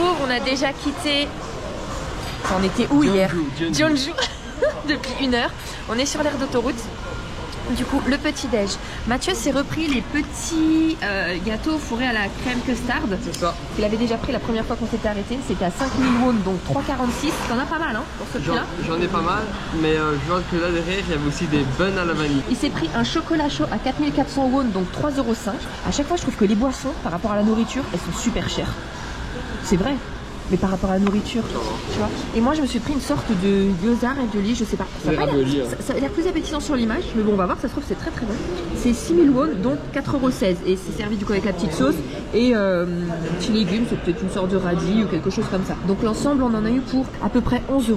retrouve, on a déjà quitté... Enfin, on était où hier? Jeonju. Depuis 1 heure. On est sur l'aire d'autoroute. Du coup, le petit-déj. Mathieu s'est repris les petits gâteaux fourrés à la crème custard. C'est ça. Il avait déjà pris la première fois qu'on s'était arrêté. C'était à 5000 won, donc 3,46. T'en as pas mal, hein, pour ce prix-là. J'en ai pas mal, mais je vois que là derrière, il y avait aussi des buns à la vanille. Il s'est pris un chocolat chaud à 4400 won, donc 3,05 €. À chaque fois, je trouve que les boissons, par rapport à la nourriture, elles sont super chères. C'est vrai. Mais par rapport à la nourriture, tu vois. Et moi, je me suis pris une sorte de gyoza et de lit, je sais pas. Ça a l'air plus appétissant sur l'image, mais bon, on va voir, ça se trouve, c'est très très bon. C'est 6000 won, donc 4,16 €. Et c'est servi du coup avec la petite sauce et petits légumes, c'est peut-être une sorte de radis ou quelque chose comme ça. Donc l'ensemble, on en a eu pour à peu près 11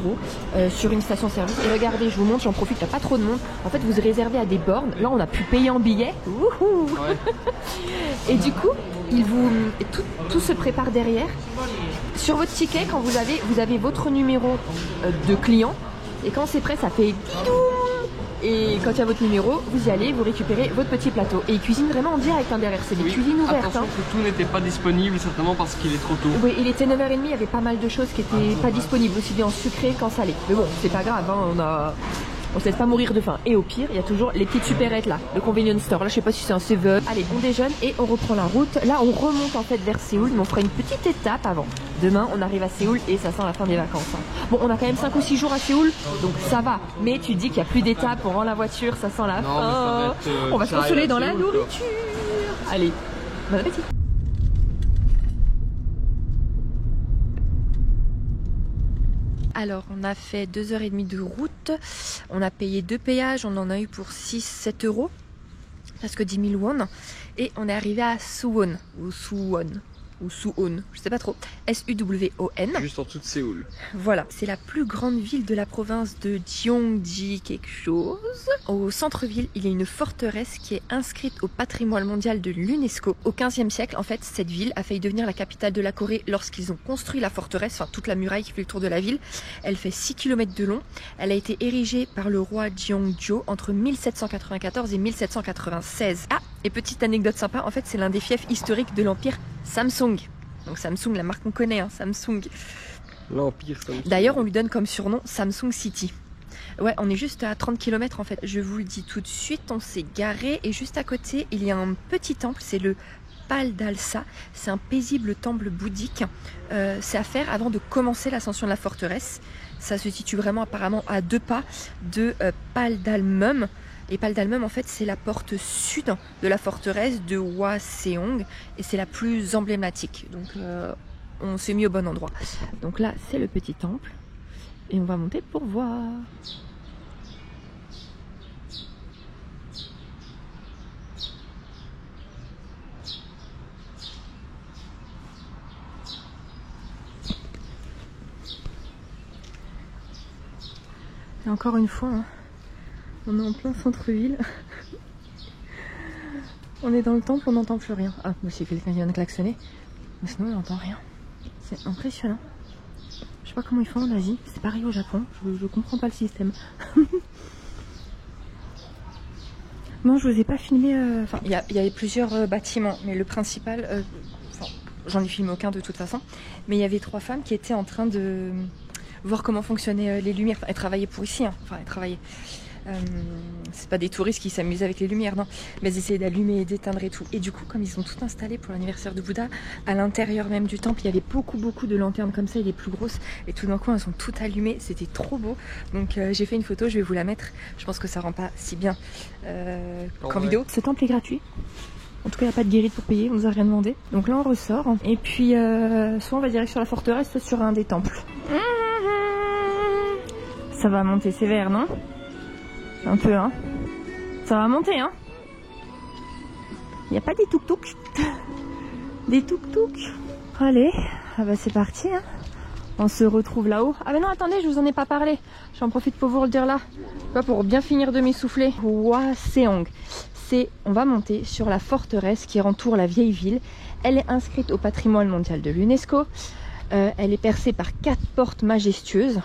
€ sur une station-service. Et regardez, je vous montre, j'en profite, il n'y a pas trop de monde. En fait, vous réservez à des bornes. Là, on a pu payer en billets. Wouhou. Ouais. Et du coup, tout se prépare derrière. Sur votre ticket, quand vous avez votre numéro de client, et quand c'est prêt, ça fait bidou. Et quand il y a votre numéro, vous y allez, vous récupérez votre petit plateau. Et ils cuisinent vraiment en direct, hein, derrière, c'est des cuisines ouvertes. Attention que tout n'était pas disponible, certainement parce qu'il est trop tôt. Oui, il était 9h30, il y avait pas mal de choses qui n'étaient pas disponibles, aussi bien en sucré qu'en salé. Mais bon, c'est pas grave, hein, on se laisse pas mourir de faim. Et au pire, il y a toujours les petites supérettes là, le convenience store. Là, je sais pas si c'est un Seven. Allez, on déjeune et on reprend la route. Là, on remonte en fait vers Séoul, mais on fera une petite étape avant. Demain, on arrive à Séoul et ça sent la fin des vacances. Hein. Bon, on a quand même 5 ou 6 jours à Séoul, donc ça va. Mais tu dis qu'il n'y a plus d'étape, on rend la voiture, ça sent la fin. On va se consoler dans la nourriture. Allez, bon appétit. Alors, on a fait 2h30 de route, on a payé 2 péages, on en a eu pour 6-7 €, presque 10 000 won, et on est arrivé à Suwon, ou Suwon, je sais pas trop, S-U-W-O-N. Juste en dessous de Séoul. Voilà, c'est la plus grande ville de la province de Gyeonggi quelque chose. Au centre-ville, il y a une forteresse qui est inscrite au patrimoine mondial de l'UNESCO. Au 15e siècle, en fait, cette ville a failli devenir la capitale de la Corée lorsqu'ils ont construit la forteresse, enfin toute la muraille qui fait le tour de la ville. Elle fait 6 km de long. Elle a été érigée par le roi Gyeongjo entre 1794 et 1796. Ah, et petite anecdote sympa, en fait, c'est l'un des fiefs historiques de l'empire Samsung. Donc Samsung, la marque qu'on connaît, hein, Samsung. L'empire Samsung. D'ailleurs, on lui donne comme surnom Samsung City. Ouais, on est juste à 30 km en fait. Je vous le dis tout de suite, on s'est garé et juste à côté, il y a un petit temple, c'est le Paldalsa. C'est un paisible temple bouddhique. C'est à faire avant de commencer l'ascension de la forteresse. Ça se situe vraiment apparemment à 2 pas de Paldalmum. Et Paldalmum, en fait, c'est la porte sud de la forteresse de Hwaseong et c'est la plus emblématique. Donc, on s'est mis au bon endroit. Donc là, c'est le petit temple et on va monter pour voir. Et encore une fois, hein, on est en plein centre-ville. On est dans le temple, on n'entend plus rien. Ah, moi c'est quelqu'un qui vient de klaxonner. Mais sinon, on n'entend rien. C'est impressionnant. Je sais pas comment ils font en Asie. C'est pareil au Japon. Je comprends pas le système. Non, je vous ai pas filmé. Enfin, il y avait plusieurs bâtiments, mais le principal. Enfin, j'en ai filmé aucun de toute façon. Mais il y avait 3 femmes qui étaient en train de voir comment fonctionnaient les lumières. Enfin, elles travaillaient pour ici. Hein. Enfin, elles travaillaient. C'est pas des touristes qui s'amusent avec les lumières, non, mais ils essayaient d'allumer et d'éteindre et tout. Et du coup, comme ils ont tout installé pour l'anniversaire de Bouddha, à l'intérieur même du temple, il y avait beaucoup de lanternes comme ça, et les plus grosses, et tout d'un coup, elles sont toutes allumées, c'était trop beau. Donc j'ai fait une photo, je vais vous la mettre. Je pense que ça rend pas si bien qu'en vidéo. Ce temple est gratuit. En tout cas, il n'y a pas de guérite pour payer, on nous a rien demandé. Donc là, on ressort. Et puis, soit on va direct sur la forteresse, soit sur un des temples. Ça va monter sévère, non ? Un peu, hein. Ça va monter, hein. Il n'y a pas des tuk-tuk. Des tuk-tuk. Allez, ah bah c'est parti, hein. On se retrouve là-haut. Ah mais non, attendez, je vous en ai pas parlé. J'en profite pour vous le dire là. Pour bien finir de m'essouffler. Hwaseong. On va monter sur la forteresse qui entoure la vieille ville. Elle est inscrite au patrimoine mondial de l'UNESCO. Elle est percée par 4 portes majestueuses.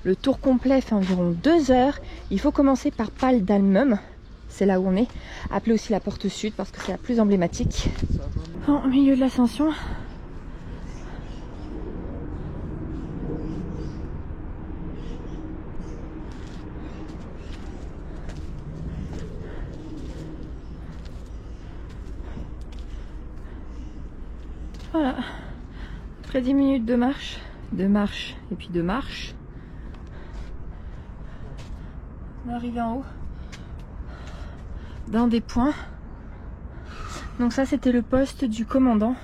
Le tour complet fait environ 2 heures. Il faut commencer par Paldalmum, c'est là où on est, appelée aussi la porte sud parce que c'est la plus emblématique. Au milieu de l'ascension, Voilà. Après 10 minutes de marche et puis de marche, on est arrivé en haut d'un des points. Donc ça c'était le poste du commandant.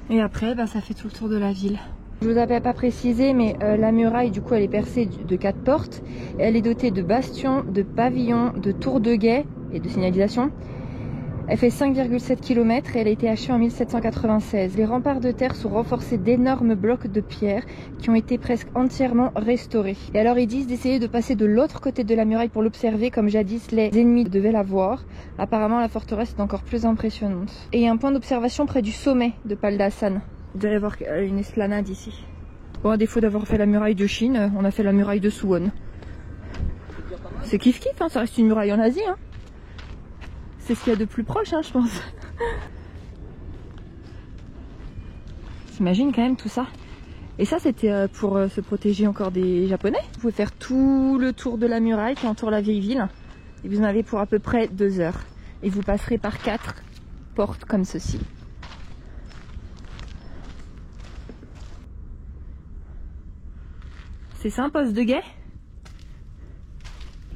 Et après ça fait tout le tour de la ville. Je vous avais pas précisé, mais la muraille du coup elle est percée de 4 portes. Et elle est dotée de bastions, de pavillons, de tours de guet et de signalisation. Elle fait 5,7 km et elle a été achevée en 1796. Les remparts de terre sont renforcés d'énormes blocs de pierre qui ont été presque entièrement restaurés. Et alors ils disent d'essayer de passer de l'autre côté de la muraille pour l'observer comme jadis les ennemis devaient la voir. Apparemment la forteresse est encore plus impressionnante. Et il y a un point d'observation près du sommet de Pal d'Assan. Il doit y avoir une esplanade ici. Bon, à défaut d'avoir fait la muraille de Chine, on a fait la muraille de Suwon. C'est kiff kiff, hein, ça reste une muraille en Asie. Hein. C'est ce qu'il y a de plus proche, hein, je pense. T'imagines quand même tout ça. Et ça, c'était pour se protéger encore des Japonais. Vous pouvez faire tout le tour de la muraille qui entoure la vieille ville. Et vous en avez pour à peu près 2 heures. Et vous passerez par 4 portes comme ceci. C'est ça un poste de guet?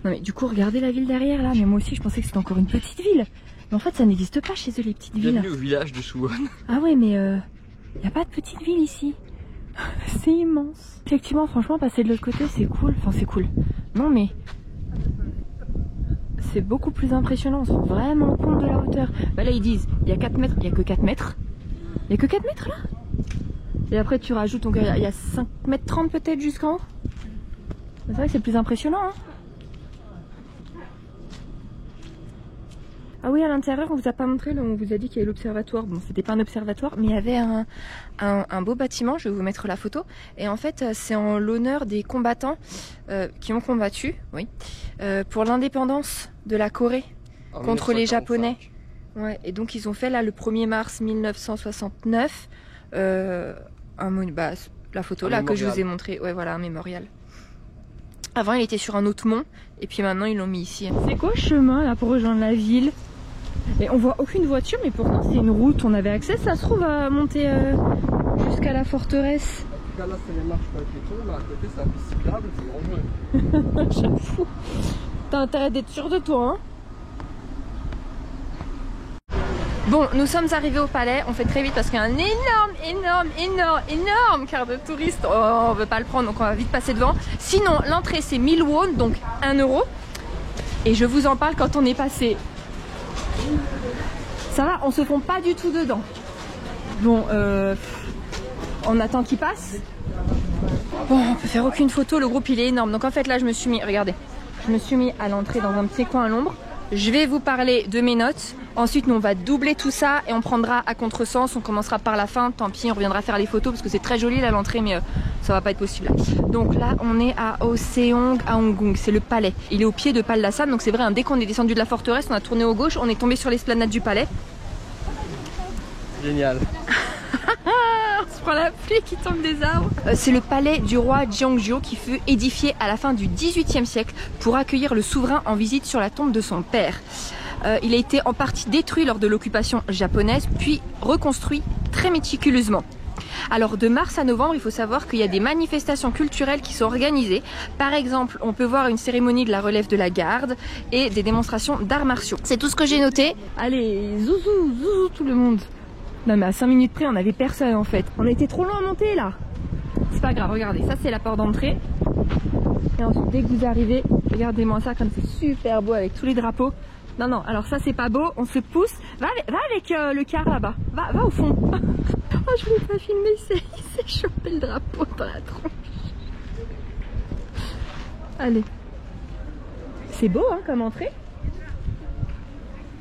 Non mais du coup regardez la ville derrière là, mais moi aussi je pensais que c'était encore une petite ville. Mais en fait ça n'existe pas chez eux les petites villes. Bienvenue au village de Suwon. Ah ouais mais y a pas de petite ville ici. C'est immense. Effectivement franchement passer de l'autre côté c'est cool. Enfin c'est cool. Non mais c'est beaucoup plus impressionnant, on se rend vraiment compte de la hauteur. Bah là ils disent il y a 4 mètres, il y a que 4 mètres. Il y a que 4 mètres là. Et après tu rajoutes, donc il y a 5 mètres 30 peut-être jusqu'en haut. C'est vrai que c'est plus impressionnant hein. Ah oui, à l'intérieur, on vous a pas montré, on vous a dit qu'il y avait l'observatoire. Bon, c'était pas un observatoire, mais il y avait un beau bâtiment, je vais vous mettre la photo. Et en fait, c'est en l'honneur des combattants qui ont combattu, oui, pour l'indépendance de la Corée contre les Japonais. Ouais, et donc ils ont fait là le 1er mars 1969 la photo là que je vous ai montré. Ouais, voilà, un mémorial. Avant, il était sur un autre mont, et puis maintenant ils l'ont mis ici. C'est quoi le chemin là pour rejoindre la ville? Et on voit aucune voiture, mais pourtant c'est une route, on avait accès, ça se trouve à monter jusqu'à la forteresse. En tout cas là c'est les marches pas piétons, mais à côté c'est la piste cyclable, c'est dangereux. J'avoue. T'as intérêt d'être sûr de toi, hein. Bon, nous sommes arrivés au palais, on fait très vite parce qu'il y a un énorme quart de touristes. Oh, on veut pas le prendre donc on va vite passer devant. Sinon, l'entrée c'est 1000 won, donc 1 euro. Et je vous en parle quand on est passé. Ça va, on se fond pas du tout dedans. Bon, on attend qu'il passe. Bon, on peut faire aucune photo, le groupe il est énorme. Donc en fait là je me suis mis, regardez, je me suis mis à l'entrée dans un petit coin à l'ombre. Je vais vous parler de mes notes. Ensuite, nous on va doubler tout ça et on prendra à contresens. On commencera par la fin. Tant pis, on reviendra faire les photos parce que c'est très joli là à l'entrée, mais ça va pas être possible. Donc là, on est à Oseong à Honggung. C'est le palais. Il est au pied de Pal d'Assan. Donc c'est vrai, hein, dès qu'on est descendu de la forteresse, on a tourné au gauche, on est tombé sur l'esplanade du palais. Génial. On se prend la pluie qui tombe des arbres. C'est le palais du roi Jeongjo qui fut édifié à la fin du XVIIIe siècle pour accueillir le souverain en visite sur la tombe de son père. Il a été en partie détruit lors de l'occupation japonaise, puis reconstruit très méticuleusement. Alors de mars à novembre, il faut savoir qu'il y a des manifestations culturelles qui sont organisées. Par exemple, on peut voir une cérémonie de la relève de la garde et des démonstrations d'arts martiaux. C'est tout ce que j'ai noté. Allez, zouzou tout le monde. Non mais à 5 minutes près on avait personne en fait. On était trop loin à monter là. C'est pas grave, regardez, ça c'est la porte d'entrée. Et ensuite dès que vous arrivez, regardez-moi ça comme c'est super beau avec tous les drapeaux. Non non, alors ça c'est pas beau, on se pousse. Va avec le car là-bas, va au fond. Oh je voulais pas filmer, il s'est chopé le drapeau dans la tronche. Allez. C'est beau hein comme entrée.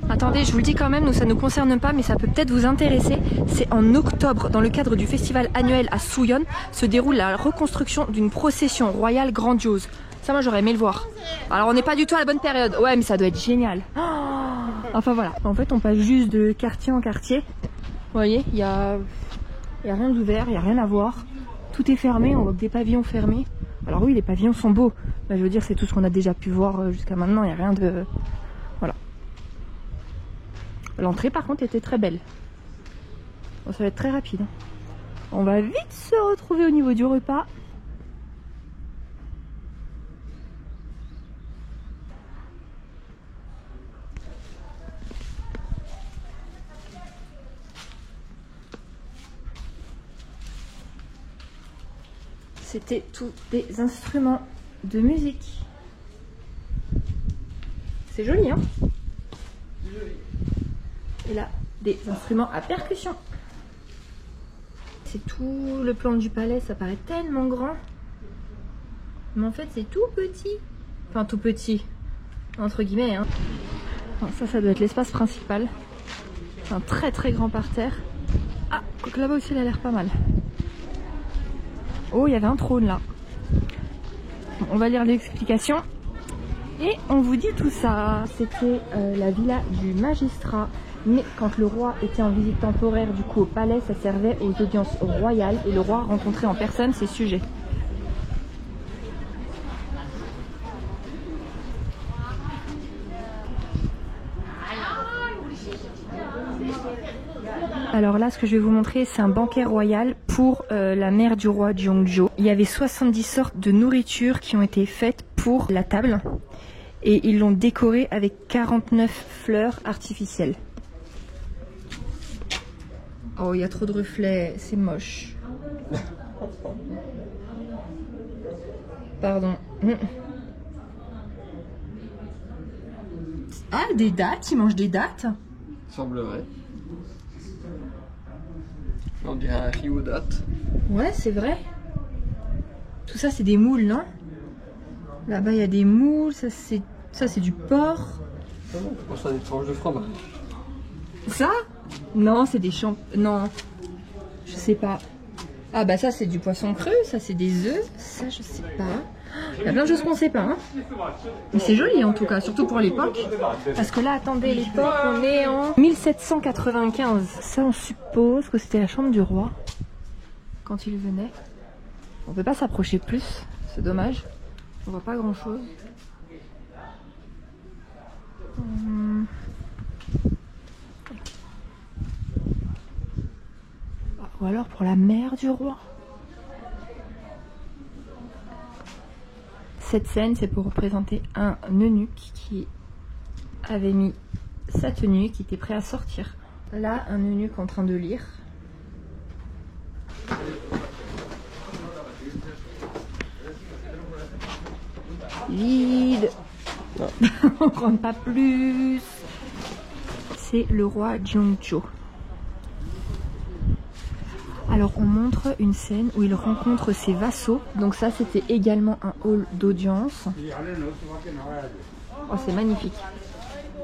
Attendez, je vous le dis quand même, nous ça ne nous concerne pas, mais ça peut peut-être vous intéresser. C'est en octobre, dans le cadre du festival annuel à Suwon, se déroule la reconstruction d'une procession royale grandiose. Ça, moi, j'aurais aimé le voir. Alors, on n'est pas du tout à la bonne période. Ouais, mais ça doit être génial. Oh enfin, voilà. En fait, on passe juste de quartier en quartier. Vous voyez, il y a rien d'ouvert, il n'y a rien à voir. Tout est fermé, on voit que des pavillons fermés. Alors oui, les pavillons sont beaux. Bah, je veux dire, c'est tout ce qu'on a déjà pu voir jusqu'à maintenant. Il n'y a rien de... Voilà. L'entrée par contre était très belle. Bon, ça va être très rapide. On va vite se retrouver au niveau du repas. C'était tous des instruments de musique. C'est joli, hein? Et là, des instruments à percussion. C'est tout le plan du palais, ça paraît tellement grand. Mais en fait, c'est tout petit. Enfin, tout petit, entre guillemets. Hein. Bon, ça doit être l'espace principal. C'est un très très grand parterre. Ah, là-bas aussi, il a l'air pas mal. Oh, il y avait un trône là. Bon, on va lire l'explication. Et on vous dit tout ça. C'était la villa du magistrat. Mais quand le roi était en visite temporaire du coup au palais, ça servait aux audiences royales et le roi rencontrait en personne ses sujets. Alors là, ce que je vais vous montrer, c'est un banquet royal pour la mère du roi Jeongjo. Il y avait 70 sortes de nourriture qui ont été faites pour la table. Et ils l'ont décorée avec 49 fleurs artificielles. Oh, il y a trop de reflets, c'est moche. Pardon. Ah, des dattes, ils mangent des dattes? Semblerait. On dirait un riz aux dattes. Ouais, c'est vrai. Tout ça, c'est des moules, non? Là-bas, il y a des moules, ça c'est du porc. Non, je pense à des tranches de fromage. Ça? Non, c'est des champs. Non, je sais pas. Ah bah ça c'est du poisson cru, ça c'est des œufs, ça je sais pas. Il y a plein de choses qu'on sait pas. Hein. Mais c'est joli en tout cas, surtout pour l'époque. Parce que là, attendez, l'époque, on est en 1795. Ça, on suppose que c'était la chambre du roi quand il venait. On peut pas s'approcher plus, c'est dommage. On voit pas grand chose. Ou alors pour la mère du roi. Cette scène, c'est pour représenter un eunuque qui avait mis sa tenue et qui était prêt à sortir. Là, un eunuque en train de lire. Vide. On ne rentre pas plus. C'est le roi Jeongjo. Alors on montre une scène où il rencontre ses vassaux. Donc ça c'était également un hall d'audience. Oh, c'est magnifique.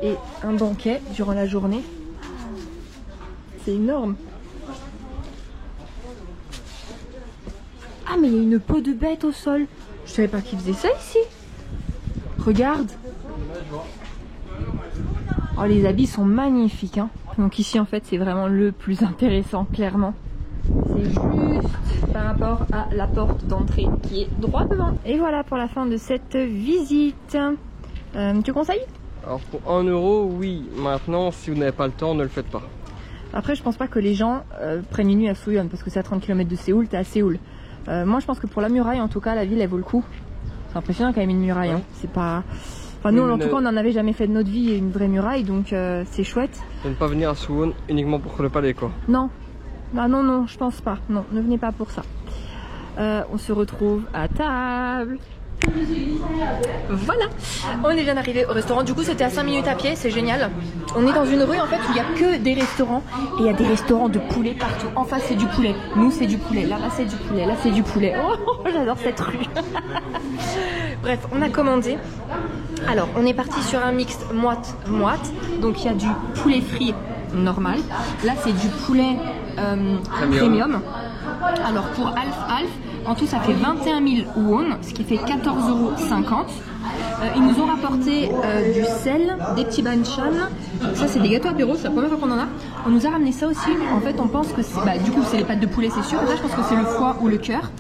Et un banquet durant la journée. C'est énorme. Ah mais il y a une peau de bête au sol. Je savais pas qu'ils faisaient ça ici. Regarde. Oh, les habits sont magnifiques. Hein. Donc ici en fait c'est vraiment le plus intéressant clairement. C'est juste par rapport à la porte d'entrée qui est droit devant. Et voilà pour la fin de cette visite. Tu conseilles? Alors pour 1 euro, oui. Maintenant, si vous n'avez pas le temps, ne le faites pas. Après, je pense pas que les gens prennent une nuit à Suyeon parce que c'est à 30 km de Séoul, t'es à Séoul. Moi, je pense que pour la muraille, en tout cas, la ville, elle vaut le coup. C'est impressionnant quand même une muraille. Hein. C'est pas... Enfin, nous, en tout cas, on n'en avait jamais fait de notre vie une vraie muraille, donc c'est chouette. De ne pas venir à Suwon uniquement pour le palais, quoi. Non. Ah non, non, je pense pas. Non, ne venez pas pour ça. On se retrouve à table. Voilà, on est bien arrivé au restaurant. Du coup, c'était à 5 minutes à pied, c'est génial. On est dans une rue en fait où il n'y a que des restaurants. Et il y a des restaurants de poulet partout. En face, c'est du poulet. Nous, c'est du poulet. Là-bas, c'est du poulet. Là, c'est du poulet. Oh, j'adore cette rue. Bref, on a commandé. Alors, on est parti sur un mixte moite-moite. Donc, il y a du poulet frit normal. Là, c'est du poulet premium. Alors, pour Alf, en tout, ça fait 21 000 won, ce qui fait 14,50 €. Ils nous ont rapporté du sel, des petits banchan. Ça, c'est des gâteaux apéro, c'est la première fois qu'on en a. On nous a ramené ça aussi. En fait, on pense que c'est... Bah, du coup, c'est les pâtes de poulet, c'est sûr. Et ça, je pense que c'est le foie ou le cœur.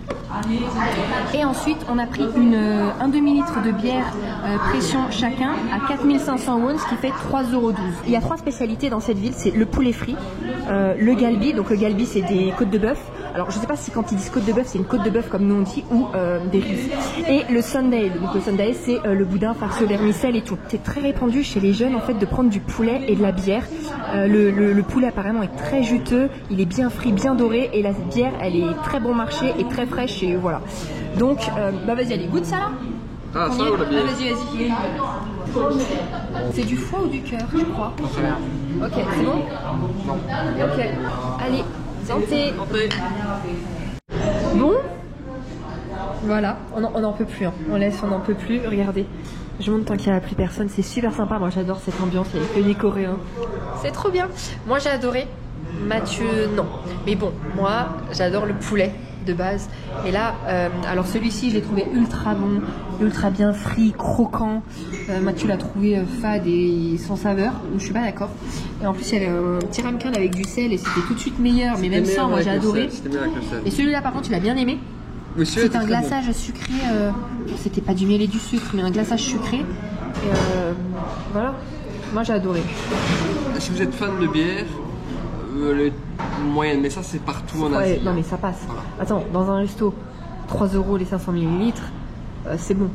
Et ensuite, on a pris un demi-litre de bière pression chacun à 4500 won, ce qui fait 3,12 €. Il y a 3 spécialités dans cette ville, c'est le poulet frit, le galbi, donc le galbi c'est des côtes de bœuf. Alors je sais pas si quand ils disent côte de bœuf c'est une côte de bœuf comme nous on dit ou des riz. Et le sundae, donc le sundae c'est le boudin farci au vermicelle et tout. C'est très répandu chez les jeunes en fait de prendre du poulet et de la bière. Le poulet apparemment est très juteux, il est bien frit, bien doré et la bière elle est très bon marché et très fraîche et voilà. Donc bah vas-y allez goûte ça là. Ah ça ou la bière? Vas-y. C'est du foie ou du cœur je crois. Ok c'est bon? Non. Ok allez. Santé. Bon, voilà, on n'en peut plus, hein. On n'en peut plus, regardez. Je monte tant qu'il n'y a plus personne, c'est super sympa, moi j'adore cette ambiance, il y a que les Coréens. C'est trop bien, moi j'ai adoré, Mathieu non. Mais bon, moi j'adore le poulet de base. Et là, alors celui-ci je l'ai trouvé ultra bon, ultra bien frit, croquant. Mathieu l'a trouvé fade et sans saveur, donc je suis pas d'accord. Et en plus il y avait un petit ramequin avec du sel et c'était tout de suite meilleur, mais même sans moi j'ai adoré. Et celui-là par contre tu l'as bien aimé. Oui, c'est un glaçage sucré, c'était pas du miel et du sucre mais un glaçage sucré. Et voilà, moi j'ai adoré. Si vous êtes fan de bière, les moyennes, mais ça c'est partout en Asie. Non mais ça passe. Voilà. Attends, dans un resto, 3 € les 500 ml, c'est bon.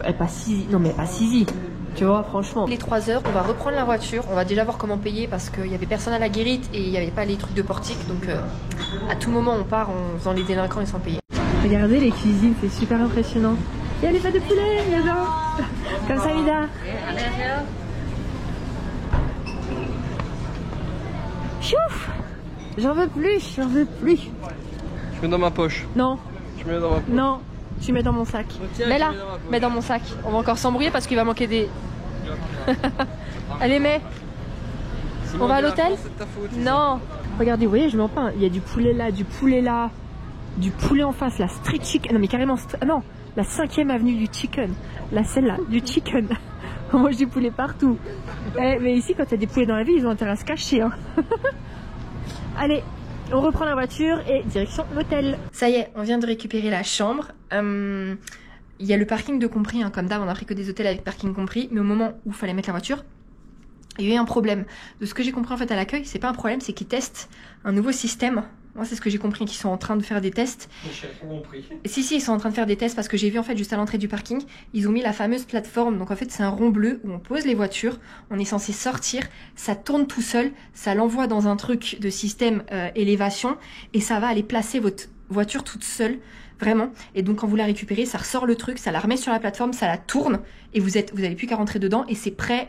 Elle passe easy. Non mais elle passe easy. Tu vois, franchement. Les 3 heures, on va reprendre la voiture. On va déjà voir comment payer parce qu'il y avait personne à la guérite et il n'y avait pas les trucs de portique. Donc à tout moment on part en faisant les délinquants et sans payer. Regardez les cuisines, c'est super impressionnant. Il y a les pâtes de poulet, j'adore. Comme ça, Mida. Chouf. J'en veux plus, j'en veux plus. Je mets dans ma poche. Non. Je mets dans ma poche. Non, tu mets dans mon sac. Tiens, mets là, mets dans mon sac. On va encore s'embrouiller parce qu'il va manquer des... Allez, mets. On va à l'hôtel? Non. Regardez, vous voyez, je mens pas. Il y a du poulet là, du poulet là. Du poulet en face, la street chicken. Non mais carrément, non, la 5e avenue du chicken. La celle-là, du chicken. On mange du poulet partout. Mais ici, quand il y a des poulets dans la ville, ils ont intérêt à se cacher. Hein. Allez, on reprend la voiture et direction l'hôtel. Ça y est, on vient de récupérer la chambre. Il y a le parking de compris, hein, comme d'hab, on a pris que des hôtels avec parking compris. Mais au moment où il fallait mettre la voiture, il y a eu un problème. De ce que j'ai compris en fait à l'accueil, c'est pas un problème, c'est qu'ils testent un nouveau système. Moi, c'est ce que j'ai compris, qu'ils sont en train de faire des tests. J'ai compris. Si, ils sont en train de faire des tests parce que j'ai vu en fait juste à l'entrée du parking, ils ont mis la fameuse plateforme. Donc en fait, c'est un rond bleu où on pose les voitures, on est censé sortir, ça tourne tout seul, ça l'envoie dans un truc de système élévation et ça va aller placer votre voiture toute seule, vraiment. Et donc quand vous la récupérez, ça ressort le truc, ça la remet sur la plateforme, ça la tourne et vous avez plus qu'à rentrer dedans et c'est prêt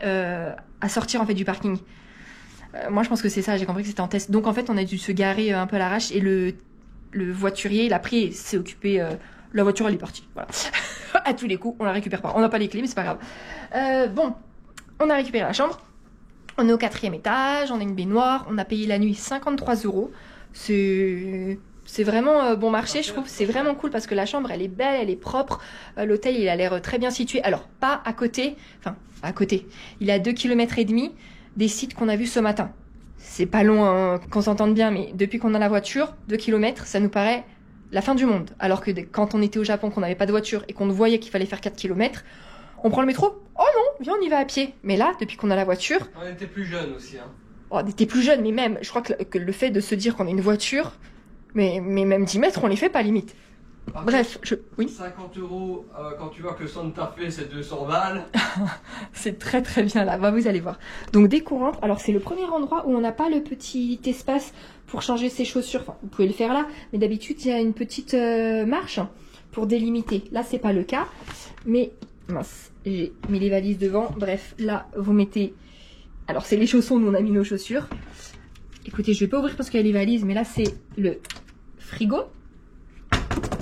à sortir en fait du parking. Moi je pense que c'est ça, j'ai compris que c'était en test. Donc en fait on a dû se garer un peu à l'arrache et le voiturier il a pris et s'est occupé, la voiture elle est partie, voilà. À tous les coups, on la récupère pas. On n'a pas les clés mais c'est pas grave. Bon, on a récupéré la chambre, on est au 4e étage, on a une baignoire, on a payé la nuit 53 €. C'est vraiment bon marché, je trouve. C'est vraiment cool parce que la chambre, elle est belle, elle est propre. L'hôtel, il a l'air très bien situé. Alors, pas à côté, enfin, à côté. Il est à 2,5 km des sites qu'on a vus ce matin. C'est pas loin, hein, qu'on s'entende bien, mais depuis qu'on a la voiture, 2 km, ça nous paraît la fin du monde. Alors que quand on était au Japon, qu'on n'avait pas de voiture et qu'on voyait qu'il fallait faire 4 km, on prend le métro. Oh non, viens, on y va à pied. Mais là, depuis qu'on a la voiture... On était plus jeunes aussi, hein. Oh, on était plus jeunes, mais même, je crois que le fait de se dire qu'on a une voiture... Mais même 10 mètres, on les fait pas limite. Bref, oui. 50 € quand tu vois que Santa Fe c'est 200 balles. C'est très très bien là, bah, vous allez voir. Donc dès qu'on rentre, alors c'est le premier endroit où on n'a pas le petit espace pour changer ses chaussures. Enfin, vous pouvez le faire là, mais d'habitude il y a une petite marche pour délimiter. Là c'est pas le cas, mais mince, j'ai mis les valises devant. Bref, là vous mettez, alors c'est les chaussons, nous on a mis nos chaussures. Écoutez, je vais pas ouvrir parce qu'il y a les valises, mais là c'est le frigo,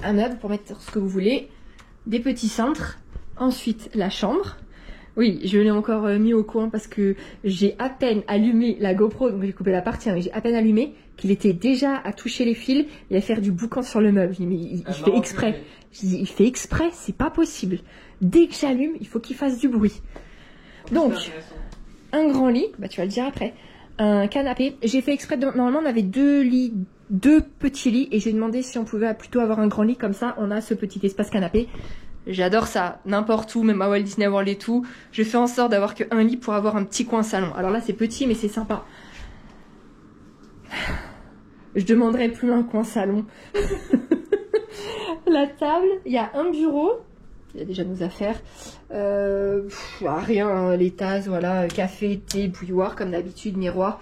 un meuble pour mettre ce que vous voulez, des petits cintres, ensuite la chambre. Oui, je l'ai encore mis au coin parce que j'ai à peine allumé la GoPro, donc j'ai coupé la partie, mais j'ai à peine allumé qu'il était déjà à toucher les fils et à faire du boucan sur le meuble. Mais il fait exprès. Il fait exprès, c'est pas possible. Dès que j'allume, il faut qu'il fasse du bruit. Donc, un grand lit, bah tu vas le dire après. Un canapé. J'ai fait exprès de... Normalement, on avait 2 lits 2 petits lits et j'ai demandé si on pouvait plutôt avoir un grand lit comme ça, on a ce petit espace canapé. J'adore ça, n'importe où, même à Walt Disney World et tout. Je fais en sorte d'avoir qu'un lit pour avoir un petit coin salon. Alors là c'est petit mais c'est sympa. Je demanderais plus un coin salon. La table, il y a un bureau. Il y a déjà nos affaires. Rien, hein, les tasses, voilà, café, thé, bouilloire, comme d'habitude, miroir.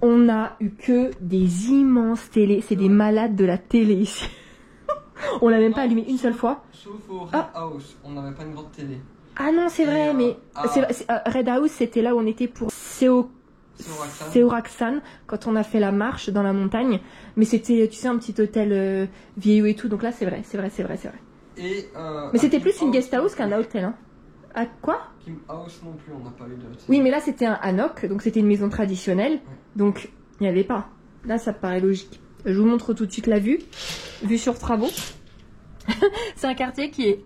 On a eu que des immenses télés. C'est des malades de la télé ici. On l'a même pas allumé une seule fois. Sauf au Red House, on n'avait pas une grande télé. Ah non, c'est vrai, mais Red House, c'était là où on était pour Seoraksan, quand on a fait la marche dans la montagne. Mais c'était, tu sais, un petit hôtel vieillot et tout. Donc là, c'est vrai. Mais c'était plus une guest house qu'un hôtel. Hein. À quoi? Kim House non plus, on n'a pas eu de... Oui, mais là, c'était un hanok, donc c'était une maison traditionnelle. Ouais. Donc, il n'y avait pas. Là, ça paraît logique. Je vous montre tout de suite la vue. Vue sur travaux. C'est un quartier qui est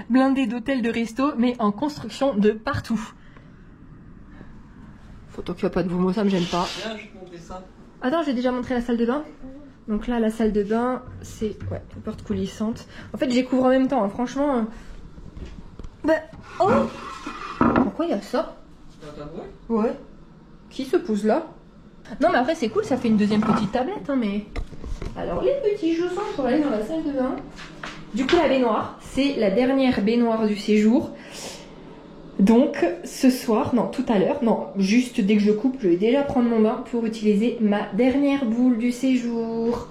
blindé d'hôtels, de restos, mais en construction de partout. Faut tant qu'il n'y a pas de vous mots, ça me gêne pas. Viens, je vais te montrer ça. Attends, j'ai déjà montré la salle de bain. Donc là, la salle de bain, c'est une porte coulissante. En fait, j'ai couvre en même temps, hein. Franchement. Oh, pourquoi il y a ça? Ouais. Qui se pose là? Non, mais après, c'est cool, ça fait une deuxième petite tablette, hein, mais... Alors, les petits chaussons pour aller dans la salle de bain. Du coup, la baignoire, c'est la dernière baignoire du séjour. Donc, ce soir, non, tout à l'heure, non, juste dès que je coupe, je vais déjà prendre mon bain pour utiliser ma dernière boule du séjour.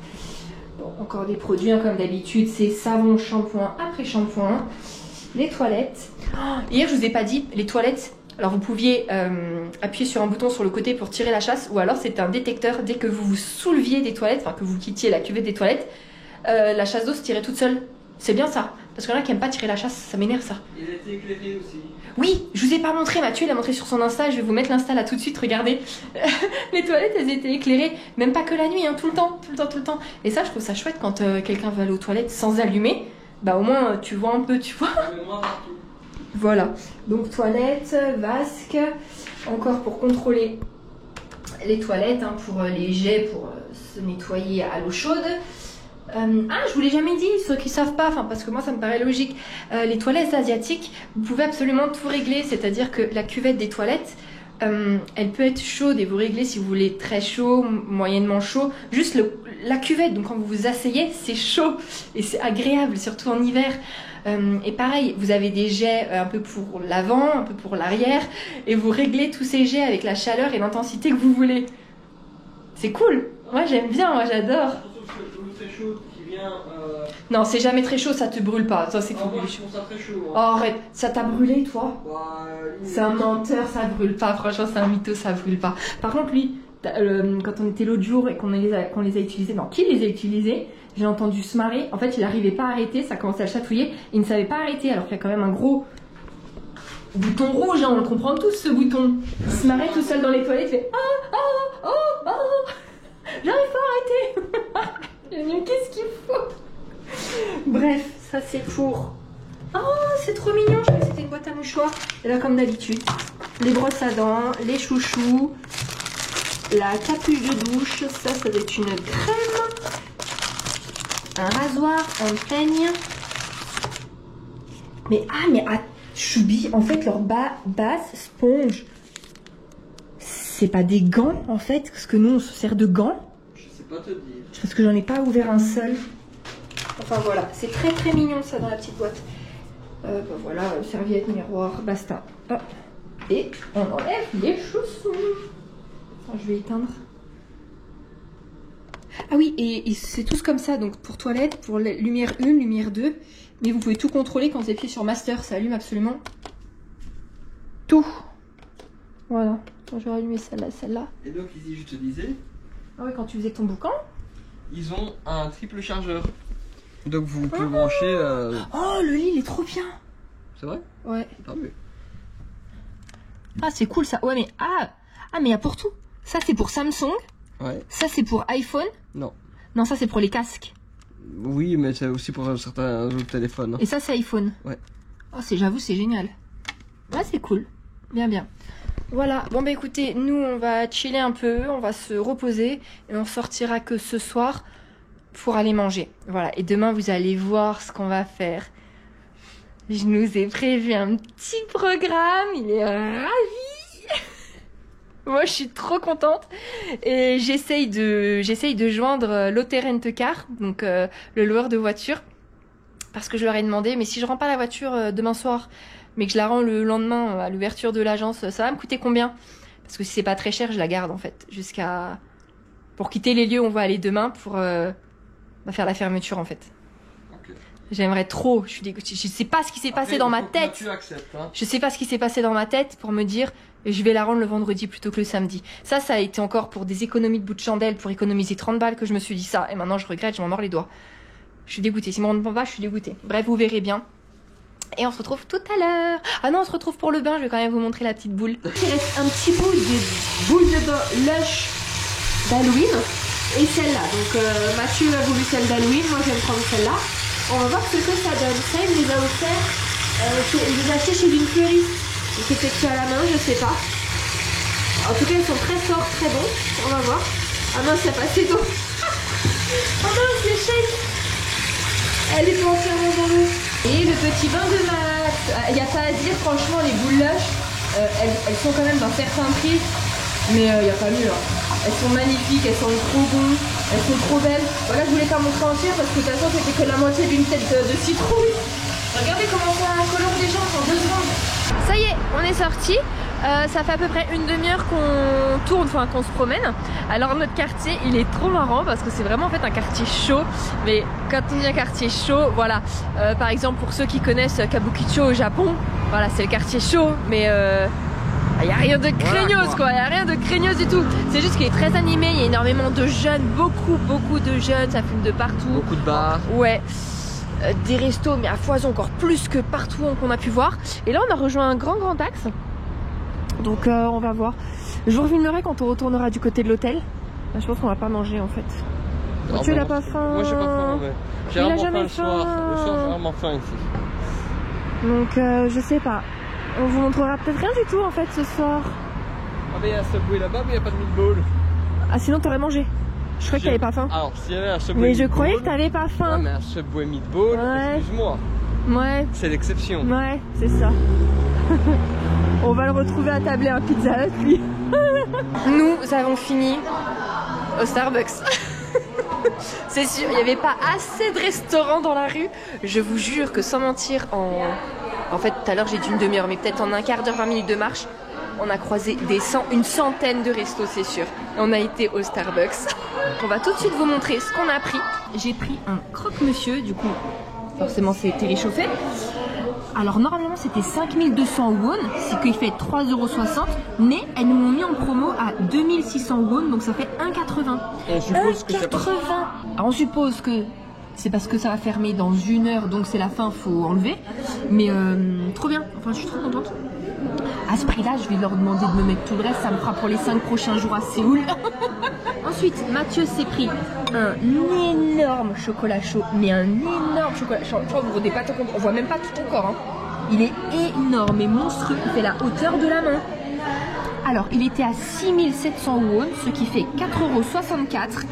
Bon, encore des produits, hein, comme d'habitude, c'est savon, shampoing, après shampoing. Les toilettes. Oh, hier, je vous ai pas dit, les toilettes... Alors vous pouviez appuyer sur un bouton sur le côté pour tirer la chasse, ou alors c'était un détecteur, dès que vous vous souleviez des toilettes, enfin que vous quittiez la cuvette des toilettes, la chasse d'eau se tirait toute seule. C'est bien ça, parce qu'il y en a qui n'aiment pas tirer la chasse, ça m'énerve ça. Il a été éclairé aussi. Oui, je vous ai pas montré, Mathieu il a montré sur son Insta, je vais vous mettre l'Insta là tout de suite, regardez. Les toilettes elles étaient éclairées, même pas que la nuit, hein, tout le temps. Et ça je trouve ça chouette quand quelqu'un va aller aux toilettes sans allumer, bah au moins tu vois un peu, tu vois. Voilà, donc toilettes, vasque, encore pour contrôler les toilettes, hein, pour les jets, pour se nettoyer à l'eau chaude. Je vous l'ai jamais dit, ceux qui savent pas, enfin parce que moi ça me paraît logique, les toilettes asiatiques, vous pouvez absolument tout régler, c'est-à-dire que la cuvette des toilettes, elle peut être chaude et vous réglez si vous voulez très chaud, moyennement chaud, juste la cuvette, donc quand vous vous asseyez, c'est chaud et c'est agréable, surtout en hiver. Et pareil, vous avez des jets un peu pour l'avant, un peu pour l'arrière, et vous réglez tous ces jets avec la chaleur et l'intensité que vous voulez. C'est cool, moi j'aime bien, moi j'adore. Non, c'est jamais très chaud, ça te brûle pas. Ça, c'est fou. Moi, je trouve ça très chaud. Hein. Oh, arrête, ça t'a brûlé, toi? C'est un menteur, ça brûle pas. Franchement, c'est un mytho, ça brûle pas. Par contre, lui, quand on était l'autre jour et qu'on les a utilisés, non, qui les a utilisés, j'ai entendu se marrer. En fait, il n'arrivait pas à arrêter, ça commençait à le chatouiller. Il ne savait pas arrêter, alors qu'il y a quand même un gros bouton rouge, hein, on le comprend tous, ce bouton. Il se marrait tout seul dans les toilettes, il fait j'arrive pas à arrêter. Qu'est-ce qu'il faut? Bref, ça c'est pour... Oh, c'est trop mignon, je croyais que c'était une boîte à mouchoirs. Et là, comme d'habitude, les brosses à dents, les chouchous, la capuche de douche, ça doit être une crème, un rasoir, un peigne. Mais à Choubi, en fait, leur basse sponge, c'est pas des gants, en fait, parce que nous, on se sert de gants. Pas te dire. Parce que j'en ai pas ouvert un seul. Enfin voilà, c'est très très mignon ça dans la petite boîte. Voilà, serviette, miroir, basta. Hop. Et on enlève les chaussons. Attends, je vais éteindre. Ah oui, et c'est tous comme ça, donc pour toilette, pour lumière 1, lumière 2. Mais vous pouvez tout contrôler quand vous appuyez sur Master, ça allume absolument tout. Voilà, je vais rallumer celle-là. Et donc ici je te disais... Ah ouais, quand tu faisais ton boucan, ils ont un triple chargeur. Donc vous pouvez brancher... Oh, le lit, il est trop bien. C'est vrai? Ouais. Tant mieux. Ah, c'est cool ça. Ouais, mais... mais il y a pour tout. Ça, c'est pour Samsung. Ouais. Ça, c'est pour iPhone. Non. Non, ça, c'est pour les casques. Oui, mais c'est aussi pour certains autres téléphones. Et ça, c'est iPhone. Ouais. Oh, j'avoue, c'est génial. Ouais, c'est cool. Bien, bien. Voilà, bon bah écoutez, nous on va chiller un peu, on va se reposer et on sortira que ce soir pour aller manger. Voilà, et demain vous allez voir ce qu'on va faire. Je nous ai prévu un petit programme, il est ravi. Moi je suis trop contente et j'essaye de joindre l'Auto Rent Car, donc le loueur de voitures, parce que je leur ai demandé, mais si je rends pas la voiture demain soir, mais que je la rends le lendemain à l'ouverture de l'agence, ça va me coûter combien? Parce que si c'est pas très cher, je la garde en fait, jusqu'à... Pour quitter les lieux, on va aller demain pour faire la fermeture en fait. J'aimerais trop, je suis dégoûtée. Je sais pas ce qui s'est passé dans ma tête. Tu acceptes, hein. Je sais pas ce qui s'est passé dans ma tête pour me dire je vais la rendre le vendredi plutôt que le samedi. Ça a été encore pour des économies de bout de chandelle, pour économiser 30 balles que je me suis dit ça. Et maintenant je regrette, je m'en mords les doigts. Je suis dégoûtée. Si me rend pas, je suis dégoûtée. Bref, vous verrez bien. Et on se retrouve tout à l'heure. Ah non, on se retrouve pour le bain. Je vais quand même vous montrer la petite boule. Il reste un petit bout de boule de bain Lush d'Halloween. Et celle-là. Donc Mathieu a voulu celle d'Halloween. Moi je vais me prendre celle-là. On va voir ce que ça donne. Ça, il les a offert. Il les a achetés chez une fleuriste. Donc c'est fait à la main, je sais pas. En tout cas, ils sont très forts, très bons. On va voir. Ah mince, il a passé d'eau. Oh mince, l'échec. Elle est pas entièrement dans l'eau. Et le petit bain de Max. Il n'y a pas à dire, franchement, les boules Lush, elles sont quand même d'un certain prix. Mais il n'y a pas mieux. Hein. Elles sont magnifiques, elles sont trop bonnes, elles sont trop belles. Voilà, je voulais pas montrer entière parce que de toute façon c'était que la moitié d'une tête de citrouille. Regardez comment ça colore les jambes en 2 secondes. Ça y est, on est sorti. Ça fait à peu près une demi-heure qu'on tourne, enfin qu'on se promène. Alors notre quartier, il est trop marrant parce que c'est vraiment en fait un quartier chaud. Mais quand on dit un quartier chaud, voilà. Par exemple pour ceux qui connaissent Kabukicho au Japon, voilà, c'est le quartier chaud, mais il n'y a rien de craignos quoi, il n'y a rien de craignos du tout. C'est juste qu'il est très animé, il y a énormément de jeunes, beaucoup de jeunes, ça fume de partout. Beaucoup de bars. Ouais. Des restos, mais à foison encore plus que partout qu'on a pu voir. Et là on a rejoint un grand axe. Donc on va voir. Je vous refilmerai quand on retournera du côté de l'hôtel. Là, je pense qu'on va pas manger en fait. Mathieu il a pas faim. Moi j'ai pas faim, ouais. J'ai vraiment faim le soir. Le soir j'ai vraiment faim ici. Donc je sais pas. On vous montrera peut-être rien du tout en fait ce soir. Ah mais il y a un Subway là-bas mais il n'y a pas de meatball. Ah sinon t'aurais mangé. Je croyais que t'avais pas faim. Alors s'il y avait un Subway mais meatball, je croyais que t'avais pas faim. Ouais mais un Subway meatball, ouais. Excuse-moi. Ouais. C'est l'exception. Ouais, c'est ça. On va le retrouver à tabler un Pizza Hut lui. Nous avons fini au Starbucks. C'est sûr, il n'y avait pas assez de restaurants dans la rue. Je vous jure que sans mentir, en fait tout à l'heure j'ai dit une demi-heure, mais peut-être en un quart d'heure, 20 minutes de marche, on a croisé une centaine de restos, c'est sûr. Et on a été au Starbucks. On va tout de suite vous montrer ce qu'on a pris. J'ai pris un croque-monsieur, du coup, forcément c'était réchauffé. Alors normalement c'était 5200 won, ce qui fait 3,60 €, mais elles nous l'ont mis en promo à 2600 won, donc ça fait 1,80 €. On suppose que c'est pas... Alors on suppose que c'est parce que ça va fermer dans 1 heure, donc c'est la fin, faut enlever. Mais trop bien, enfin je suis trop contente. À ce prix-là, je vais leur demander de me mettre tout le reste, ça me fera pour les 5 prochains jours à Séoul. Ensuite, Mathieu s'est pris un énorme chocolat chaud, mais un énorme chocolat chaud. Je crois que vous ne vous rendez pas compte, on voit même pas tout encore. Hein. Il est énorme et monstrueux, il fait la hauteur de la main. Alors, il était à 6700 won, ce qui fait 4,64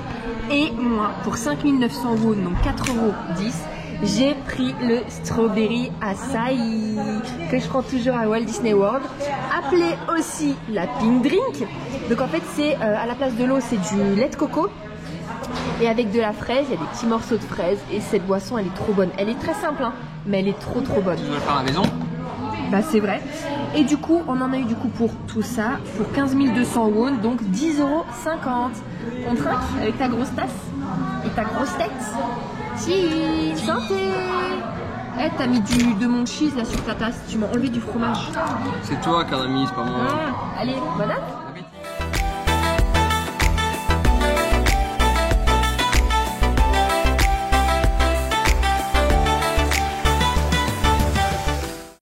€. Et moi, pour 5900 won, donc 4,10 €, j'ai pris le Strawberry Acai, que je prends toujours à Walt Disney World, appelé aussi la Pink Drink. Donc en fait, c'est à la place de l'eau, c'est du lait de coco. Et avec de la fraise, il y a des petits morceaux de fraise. Et cette boisson, elle est trop bonne. Elle est très simple, hein, mais elle est trop bonne. Tu veux le faire à la maison? Bah c'est vrai. Et du coup, on en a eu du coup pour tout ça, pour 15 200 won, donc 10,50 €. On trinque avec ta grosse tasse et ta grosse tête. Si, santé. Eh, t'as mis de mon cheese là sur ta tasse, tu m'as enlevé du fromage. C'est toi qui en as mis, c'est pas moi. Allez, bonne app.